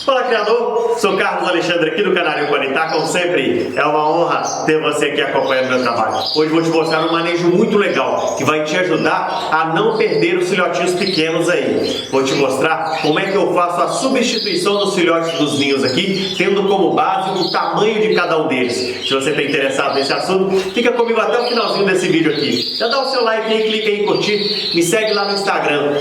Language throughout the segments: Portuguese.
Fala, criador! Sou Carlos Alexandre aqui do Canário Qualitá. Como sempre, é uma honra ter você aqui acompanhando meu trabalho. Hoje vou te mostrar um manejo muito legal que vai te ajudar a não perder os filhotinhos pequenos aí. Vou te mostrar como é que eu faço a substituição dos filhotes dos ninhos aqui, tendo como base o tamanho de cada um deles. Se você está interessado nesse assunto, fica comigo até o finalzinho desse vídeo aqui. Já dá o seu like aí, clica aí em curtir, me segue lá no Instagram,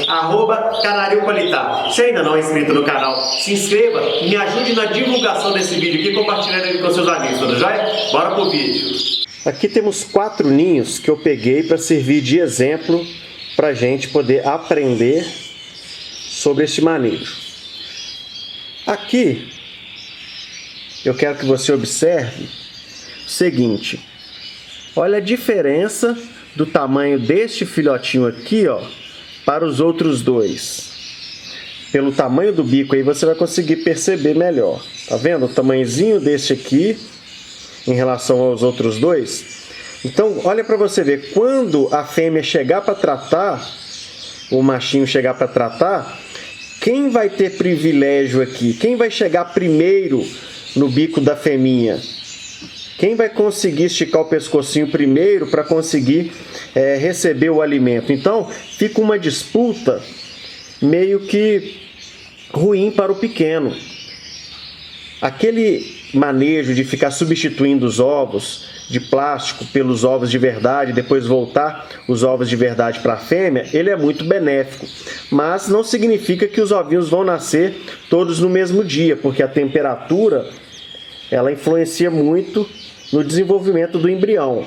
@Canário Qualitá. Se ainda não é inscrito no canal, se inscreva. Me ajude na divulgação desse vídeo aqui, compartilhando ele com seus amigos, tudo jóia? Bora pro vídeo. Aqui temos 4 ninhos que eu peguei para servir de exemplo para a gente poder aprender sobre este manejo. Aqui eu quero que você observe o seguinte: olha a diferença do tamanho deste filhotinho aqui, ó, para os outros dois. Pelo tamanho do bico aí você vai conseguir perceber melhor. Tá vendo o tamanhozinho desse aqui em relação aos outros dois? Então, olha para você ver, quando a fêmea chegar para tratar, o machinho chegar para tratar, quem vai ter privilégio aqui? Quem vai chegar primeiro no bico da fêmea? Quem vai conseguir esticar o pescocinho primeiro para conseguir receber o alimento? Então, fica uma disputa meio que ruim para o pequeno. Aquele manejo de ficar substituindo os ovos de plástico pelos ovos de verdade, depois voltar os ovos de verdade para a fêmea, ele é muito benéfico. Mas não significa que os ovinhos vão nascer todos no mesmo dia, porque a temperatura ela influencia muito no desenvolvimento do embrião.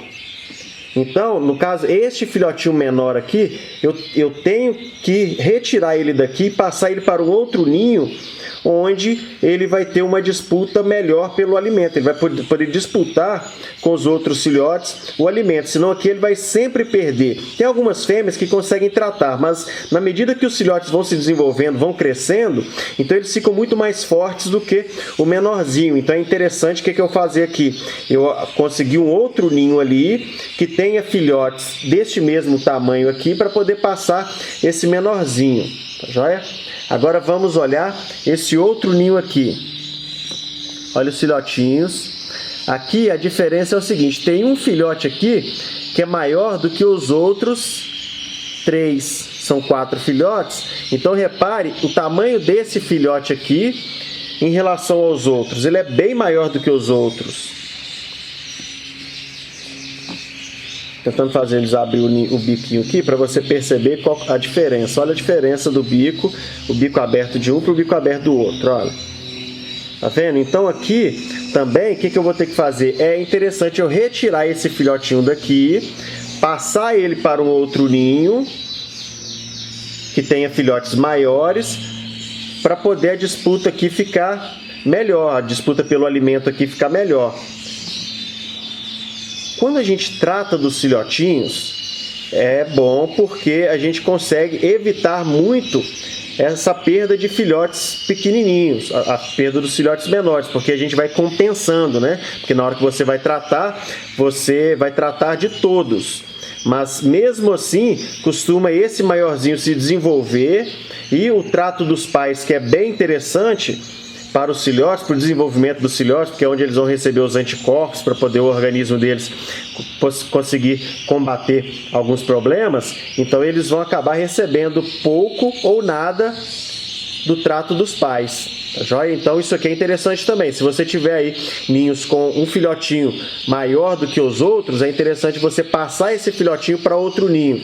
Então, no caso, este filhotinho menor aqui, eu tenho que retirar ele daqui e passar ele para um outro ninho, onde ele vai ter uma disputa melhor pelo alimento. Ele vai poder disputar com os outros filhotes o alimento, senão aqui ele vai sempre perder. Tem algumas fêmeas que conseguem tratar, mas na medida que os filhotes vão se desenvolvendo, vão crescendo, então eles ficam muito mais fortes do que o menorzinho. Então é interessante o que eu fazer aqui. Eu consegui um outro ninho ali que tenha filhotes deste mesmo tamanho aqui para poder passar esse menorzinho, tá joia? Agora vamos olhar esse outro ninho aqui. Olha os filhotinhos. Aqui a diferença é o seguinte: tem um filhote aqui que é maior do que os outros 3. São 4 filhotes. Então repare o tamanho desse filhote aqui em relação aos outros. Ele é bem maior do que os outros. Tentando fazer eles abrir o biquinho aqui para você perceber qual a diferença. Olha a diferença do bico, o bico aberto de um para o bico aberto do outro, olha. Tá vendo? Então aqui também, o que eu vou ter que fazer? É interessante eu retirar esse filhotinho daqui, passar ele para um outro ninho, que tenha filhotes maiores, para poder a disputa aqui ficar melhor, a disputa pelo alimento aqui ficar melhor. Quando a gente trata dos filhotinhos, é bom porque a gente consegue evitar muito essa perda de filhotes pequenininhos, a perda dos filhotes menores, porque a gente vai compensando, né? Porque na hora que você vai tratar de todos. Mas mesmo assim, costuma esse maiorzinho se desenvolver e o trato dos pais, que é bem interessante para os filhotes, para o desenvolvimento dos filhotes, porque é onde eles vão receber os anticorpos para poder o organismo deles conseguir combater alguns problemas. Então eles vão acabar recebendo pouco ou nada do trato dos pais, tá joia? Então isso aqui é interessante também. Se você tiver aí ninhos com um filhotinho maior do que os outros, é interessante você passar esse filhotinho para outro ninho.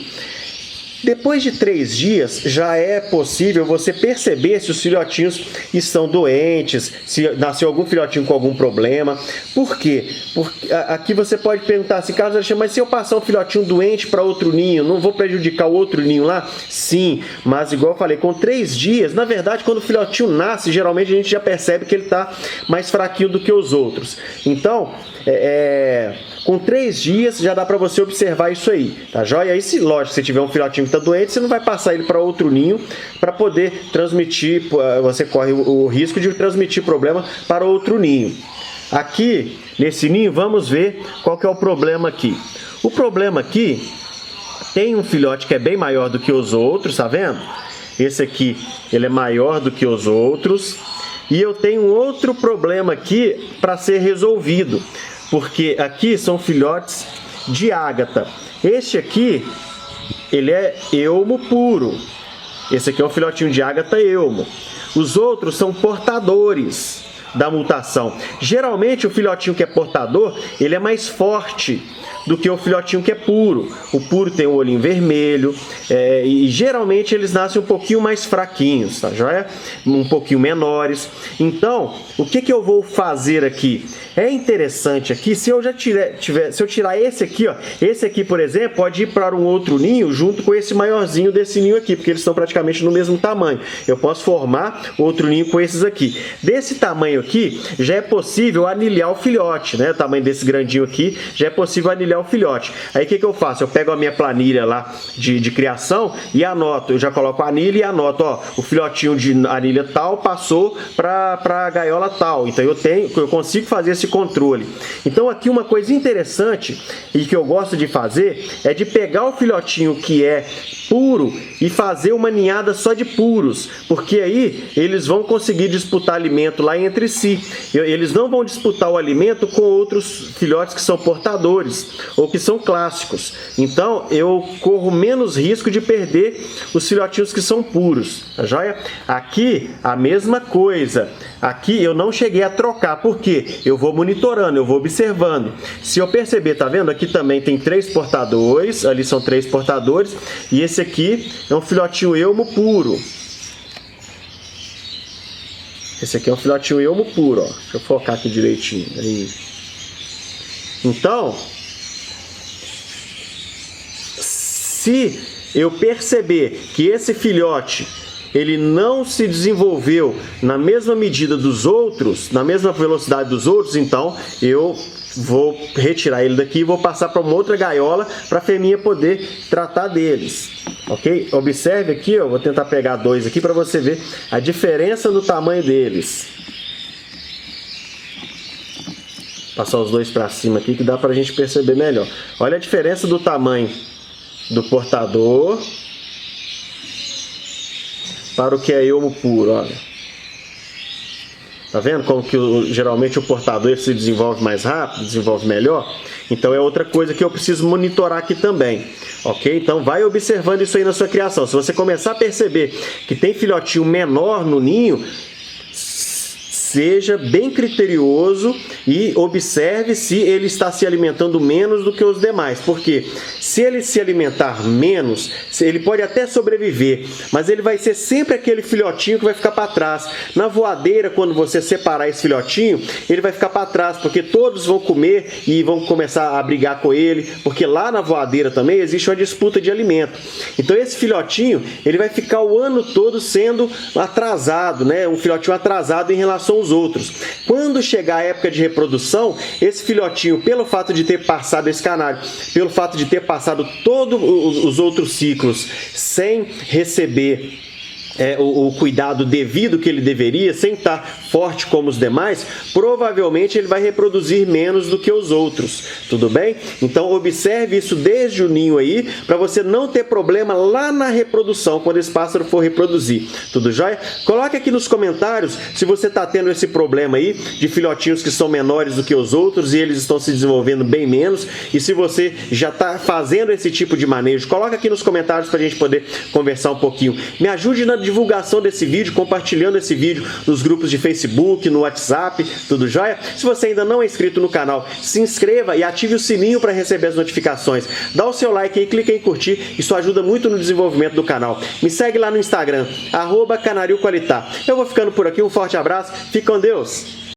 Depois de 3 dias, já é possível você perceber se os filhotinhos estão doentes, se nasceu algum filhotinho com algum problema. Por quê? Porque aqui você pode perguntar assim: Carlos Alexandre, mas se eu passar um filhotinho doente para outro ninho, não vou prejudicar o outro ninho lá? Sim, mas igual eu falei, com 3 dias, na verdade, quando o filhotinho nasce, geralmente a gente já percebe que ele está mais fraquinho do que os outros. Então, com 3 dias já dá para você observar isso aí, tá joia? Aí, lógico, se tiver um filhotinho que está doente, você não vai passar ele para outro ninho para poder transmitir, você corre o risco de transmitir problema para outro ninho. Aqui, nesse ninho, vamos ver qual que é o problema aqui. O problema aqui, tem um filhote que é bem maior do que os outros, tá vendo? Esse aqui, ele é maior do que os outros. E eu tenho um outro problema aqui para ser resolvido, porque aqui são filhotes de ágata. Este aqui, ele é elmo puro. Esse aqui é um filhotinho de ágata elmo. Os outros são portadores da mutação. Geralmente o filhotinho que é portador, ele é mais forte do que o filhotinho que é puro. O puro tem o olhinho vermelho, e geralmente eles nascem um pouquinho mais fraquinhos, tá joia? Um pouquinho menores. Então, o que eu vou fazer aqui? É interessante aqui, se eu tirar esse aqui, ó, esse aqui, por exemplo, pode ir para um outro ninho junto com esse maiorzinho desse ninho aqui, porque eles estão praticamente no mesmo tamanho. Eu posso formar outro ninho com esses aqui. Desse tamanho aqui, já é possível anilhar o filhote, né? O tamanho desse grandinho aqui, já é possível anilhar o filhote. Aí o que eu faço? Eu pego a minha planilha lá de criação e anoto. Eu já coloco a anilha e anoto, ó, o filhotinho de anilha tal passou para a gaiola tal. Então eu consigo fazer esse controle. Então aqui uma coisa interessante e que eu gosto de fazer é de pegar o filhotinho que é puro e fazer uma ninhada só de puros, porque aí eles vão conseguir disputar alimento lá entre si. Eles não vão disputar o alimento com outros filhotes que são portadores ou que são clássicos. Então eu corro menos risco de perder os filhotinhos que são puros, tá joia? Aqui a mesma coisa. Aqui eu não cheguei a trocar, porque eu vou monitorando, eu vou observando. Se eu perceber, tá vendo? Aqui também tem 3 portadores, ali são 3 portadores, e esse aqui é um filhotinho elmo puro. Esse aqui é um filhotinho elmo puro, ó. Deixa eu focar aqui direitinho. Aí. Então, se eu perceber que esse filhote ele não se desenvolveu na mesma medida dos outros, na mesma velocidade dos outros, então eu vou retirar ele daqui e vou passar para uma outra gaiola para a fêmea poder tratar deles, ok? Observe aqui, eu vou tentar pegar 2 aqui para você ver a diferença no tamanho deles. Passar os 2 para cima aqui que dá para a gente perceber melhor. Olha a diferença do tamanho do portador para o que é elmo puro, olha. Tá vendo como que geralmente o portador se desenvolve mais rápido, desenvolve melhor? Então é outra coisa que eu preciso monitorar aqui também, ok? Então vai observando isso aí na sua criação. Se você começar a perceber que tem filhotinho menor no ninho, seja bem criterioso e observe se ele está se alimentando menos do que os demais, porque se ele se alimentar menos, ele pode até sobreviver, mas ele vai ser sempre aquele filhotinho que vai ficar para trás. Na voadeira, quando você separar esse filhotinho, ele vai ficar para trás, porque todos vão comer e vão começar a brigar com ele, porque lá na voadeira também existe uma disputa de alimento. Então esse filhotinho, ele vai ficar o ano todo sendo atrasado, né? Um filhotinho atrasado em relação aos outros. Quando chegar a época de reprodução, esse filhotinho, pelo fato de ter passado esse canário, pelo fato de ter passado todos os outros ciclos sem receber o cuidado devido que ele deveria, sem estar forte como os demais, provavelmente ele vai reproduzir menos do que os outros, tudo bem? Então observe isso desde o ninho aí, para você não ter problema lá na reprodução, quando esse pássaro for reproduzir, tudo jóia? Coloque aqui nos comentários se você está tendo esse problema aí, de filhotinhos que são menores do que os outros e eles estão se desenvolvendo bem menos, e se você já está fazendo esse tipo de manejo, coloca aqui nos comentários para a gente poder conversar um pouquinho. Me ajude na divulgação desse vídeo, compartilhando esse vídeo nos grupos de Facebook, no WhatsApp, tudo jóia? Se você ainda não é inscrito no canal, se inscreva e ative o sininho para receber as notificações. Dá o seu like aí, clica em curtir, isso ajuda muito no desenvolvimento do canal. Me segue lá no Instagram, @canarioqualitá. Eu vou ficando por aqui, um forte abraço, fique com Deus!